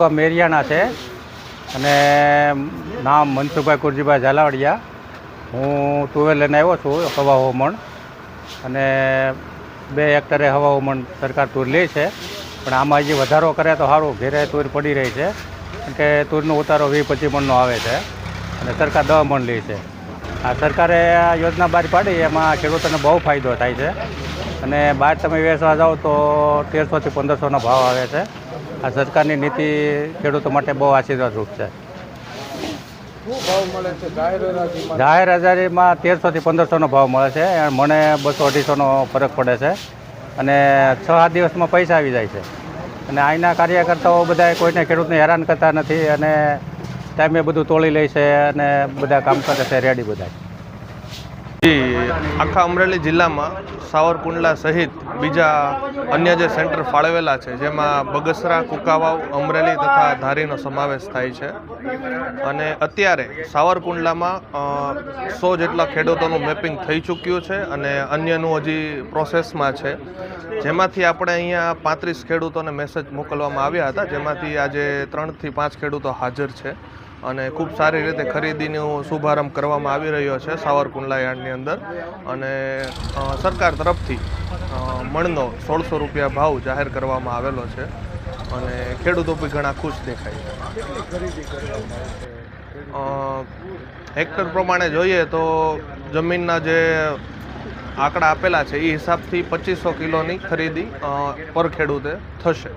મેરિયાણા છે અને નામ મનસુખભાઈ કુરજીભાઈ ઝાલાવાડિયા. હું તુવેર લઈને આવ્યો છું હવા મણ, અને 2 હેક્ટરે હવા મણ સરકાર તુર લે છે. પણ આમાં હજી વધારો કરે તો સારું. ઘેરે તુર પડી રહી છે કારણ કે તુરનો ઉતારો 20-25 મણનો આવે છે અને સરકાર 10 મણ લે છે. આ સરકારે આ યોજના બહાર પાડી, એમાં ખેડૂતોને બહુ ફાયદો થાય છે. અને બહાર તમે વેચવા જાઓ તો 1300 થી 1500નો ભાવ આવે છે. આ સરકારની નીતિ ખેડૂતો માટે બહુ આશીર્વાદરૂપ છે. જાહેર હરાજીમાં 1300 થી 1500નો ભાવ મળે છે. મને 200-250નો ફરક પડે છે અને 6-7 દિવસમાં પૈસા આવી જાય છે. અને અહીંના કાર્યકર્તાઓ બધા કોઈને ખેડૂતને હેરાન કરતા નથી અને ટાઈમે બધું તોડી લે છે અને બધા કામ કરે છે રેડી બધા. આખા અમરેલી જિલ્લામાં સાવરકુંડલા સહિત બીજા અન્ય જે સેન્ટર ફાળવેલા છે, જેમાં બગસરા, કુકાવાવ, અમરેલી તથા ધારીનો સમાવેશ થાય છે. અને અત્યારે સાવરકુંડલામાં 100 જેટલા ખેડૂતોનું મેપિંગ થઈ ચૂક્યું છે અને અન્યનું હજી પ્રોસેસમાં છે. જેમાંથી આપણે અહીંયા 35 ખેડૂતોને મેસેજ મોકલવામાં આવ્યા હતા, જેમાંથી આજે 3 થી 5 ખેડૂતો હાજર છે. અને ખૂબ સારી રીતે ખરીદીનો શુભારંભ કરવામાં આવી રહ્યો છે સાવરકુંડલા યાર્ડની અંદર. અને સરકાર તરફથી મણનો 1600 રૂપિયા ભાવ જાહેર કરવામાં આવેલો છે અને ખેડૂતો બી ઘણા ખુશ દેખાય છે. હેક્ટર પ્રમાણે જોઈએ તો જમીનના જે આંકડા આપેલા છે એ હિસાબથી 2500 કિલોની ખરીદી પર ખેડૂતે થશે.